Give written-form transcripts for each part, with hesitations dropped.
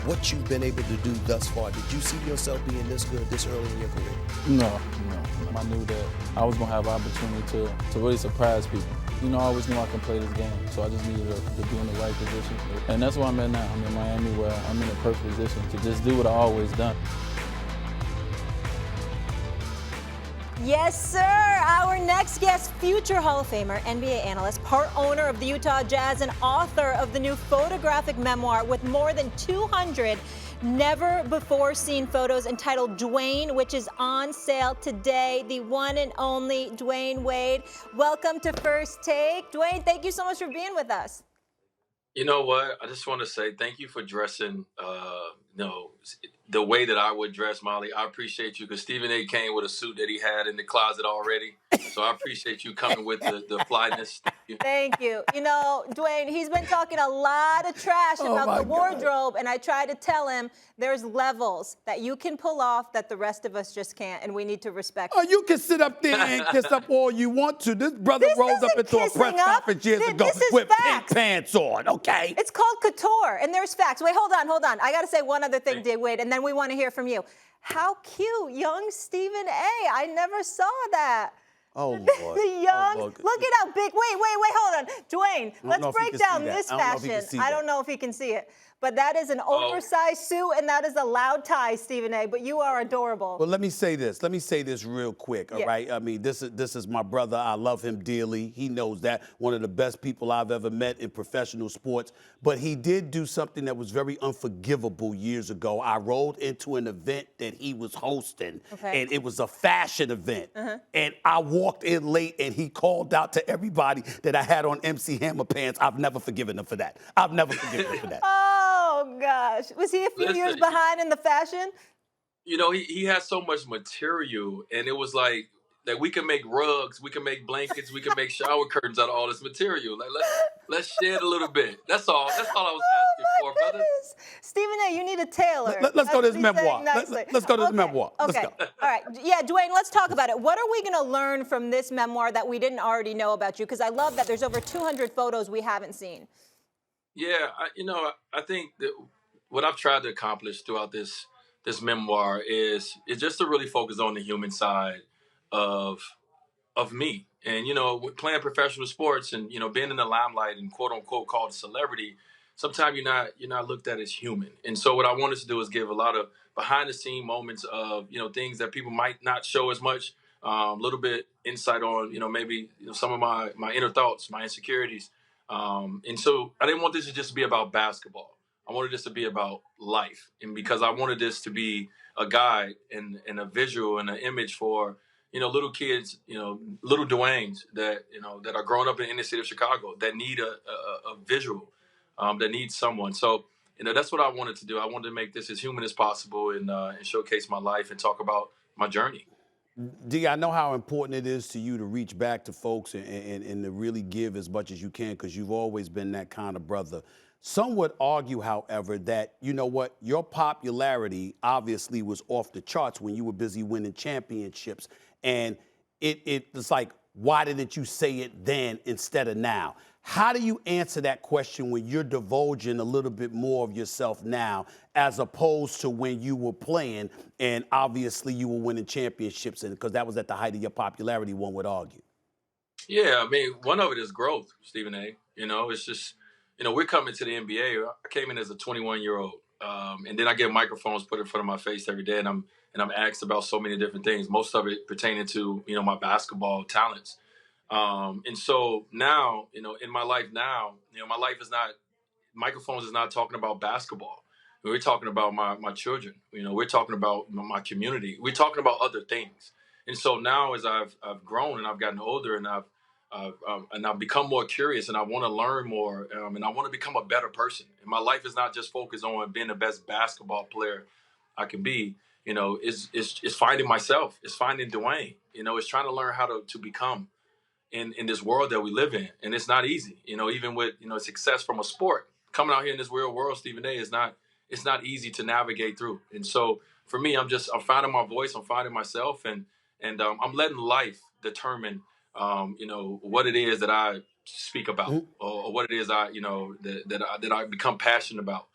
what you've been able to do thus far? Did you see yourself being this good this early in your career? No. I knew that I was going to have an opportunity to really surprise people. I always knew I could play this game, so I just needed to be in the right position. And that's where I'm at now. I'm in Miami, where I'm in a perfect position to just do what I've always done. Yes, sir. Our next guest, future Hall of Famer, NBA analyst, part owner of the Utah Jazz, and author of the new photographic memoir with more than 200 never-before-seen photos entitled Dwyane, which is on sale today. The one and only Dwyane Wade. Welcome to First Take. Dwyane, thank you so much for being with us. You know what? I just want to say thank you for dressing, the way that I would dress, Molly. I appreciate you because Stephen A. came with a suit that he had in the closet already. So I appreciate you coming with the flyness. Thank you. Dwyane, he's been talking a lot of trash about the wardrobe, and I try to tell him there's levels that you can pull off that the rest of us just can't, and we need to respect. Oh, you can sit up there and kiss up all you want to. This brother rolled up into a press conference years ago with pink pants on, okay? It's called couture, and there's facts. Wait, hold on. I got to say one other thing, Wade, and then we want to hear from you. How cute, young Stephen A. I never saw that. Oh, Lord. The young, look at how big, wait, hold on. Dwyane, let's break down this fashion. I don't know if he can see it, but that is an oversized suit, and that is a loud tie, Stephen A., but you are adorable. Well, let me say this real quick, all right? I mean, this is my brother. I love him dearly. He knows that. One of the best people I've ever met in professional sports, but he did do something that was very unforgivable years ago. I rolled into an event that he was hosting, and it was a fashion event, and I walked in late, and he called out to everybody that I had on MC Hammer pants. I've never forgiven him for that. I've never forgiven him for that. Oh, gosh. Was he a few years behind in the fashion? He has so much material, and it was like that we can make rugs, we can make blankets, we can make shower curtains out of all this material. Like let's shed a little bit. That's all I was asking for, brother. Stephen A., you need a tailor. Let's go to his memoir. Let's go to his memoir. Okay. Let's go. All right. Yeah, Dwyane, let's talk about it. What are we going to learn from this memoir that we didn't already know about you? Because I love that there's over 200 photos we haven't seen. Yeah, I think that what I've tried to accomplish throughout this memoir is just to really focus on the human side of me. And playing professional sports and being in the limelight and quote unquote called a celebrity, sometimes you're not looked at as human. And so what I wanted to do is give a lot of behind the scene moments of things that people might not show as much, a little bit insight on maybe some of my inner thoughts, my insecurities. And so I didn't want this to just be about basketball. I wanted this to be about life. And because I wanted this to be a guide and a visual and an image for, little kids, little Dwyanes that are growing up in the inner city of Chicago that need a visual, that needs someone. So, that's what I wanted to do. I wanted to make this as human as possible and showcase my life and talk about my journey. D, I know how important it is to you to reach back to folks and to really give as much as you can because you've always been that kind of brother. Some would argue, however, that, your popularity obviously was off the charts when you were busy winning championships. And it's like, why didn't you say it then instead of now? How do you answer that question when you're divulging a little bit more of yourself now as opposed to when you were playing and obviously you were winning championships because that was at the height of your popularity, one would argue? Yeah, I mean, one of it is growth, Stephen A. It's just, we're coming to the NBA. I came in as a 21-year-old, and then I get microphones put in front of my face every day, and I'm asked about so many different things, most of it pertaining to, my basketball talents. And so now, in my life now, my life is not, microphones is not talking about basketball. We're talking about my children. We're talking about my community. We're talking about other things. And so now as I've grown and I've gotten older and I've become more curious and I want to learn more and I want to become a better person. And my life is not just focused on being the best basketball player I can be. It's finding myself. It's finding Dwyane. It's trying to learn how to become in this world that we live in. And it's not easy, even with, success from a sport. Coming out here in this real world, Stephen A., it's not easy to navigate through. And so for me, I'm finding my voice, I'm finding myself, and I'm letting life determine, what it is that I speak about or what it is that I become passionate about.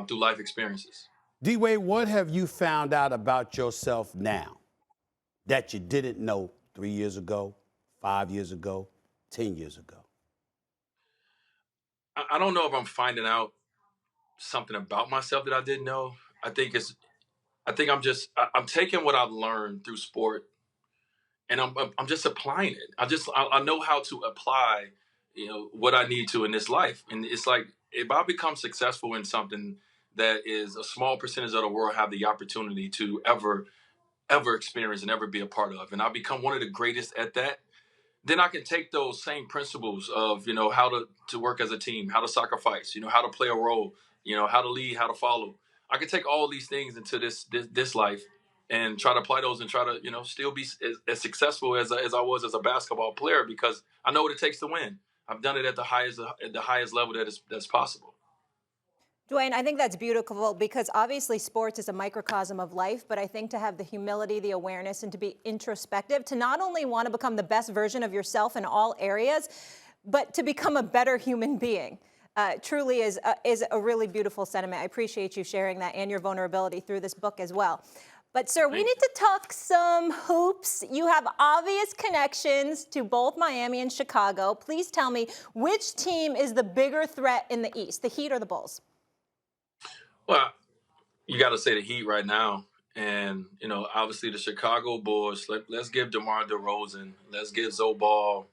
through life experiences. D-Wade, what have you found out about yourself now that you didn't know 3 years ago, 5 years ago, 10 years ago? I don't know if I'm finding out something about myself that I didn't know. I'm taking what I've learned through sport, and I'm just applying it. I know how to apply, what I need to in this life. And it's like, if I become successful in something that is a small percentage of the world have the opportunity to ever experience and ever be a part of, and I become one of the greatest at that, then I can take those same principles of, how to work as a team, how to sacrifice, how to play a role, how to lead, how to follow. I can take all these things into this life and try to apply those and try to, still be as successful as I was as a basketball player, because I know what it takes to win. I've done it at the highest level that's possible. Dwyane, I think that's beautiful because obviously sports is a microcosm of life, but I think to have the humility, the awareness, and to be introspective, to not only want to become the best version of yourself in all areas, but to become a better human being. Truly is a really beautiful sentiment. I appreciate you sharing that and your vulnerability through this book as well. But, sir, we need to talk some hoops. You have obvious connections to both Miami and Chicago. Please tell me, which team is the bigger threat in the East, the Heat or the Bulls? Well, you got to say the Heat right now. And, obviously the Chicago Bulls, let's give DeMar DeRozan, let's give Zobal,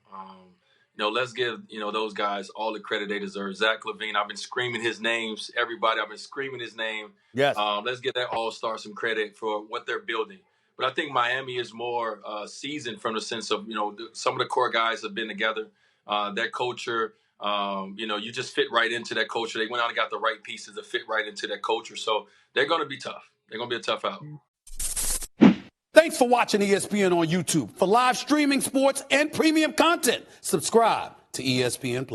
let's give, those guys all the credit they deserve. Zach LaVine, I've been screaming his names. Everybody, I've been screaming his name. Yes. Let's give that all-star some credit for what they're building. But I think Miami is more seasoned from the sense of, some of the core guys have been together. That culture, you just fit right into that culture. They went out and got the right pieces to fit right into that culture. So they're going to be tough. They're going to be a tough out. Thanks for watching ESPN on YouTube. For live streaming sports and premium content, subscribe to ESPN+.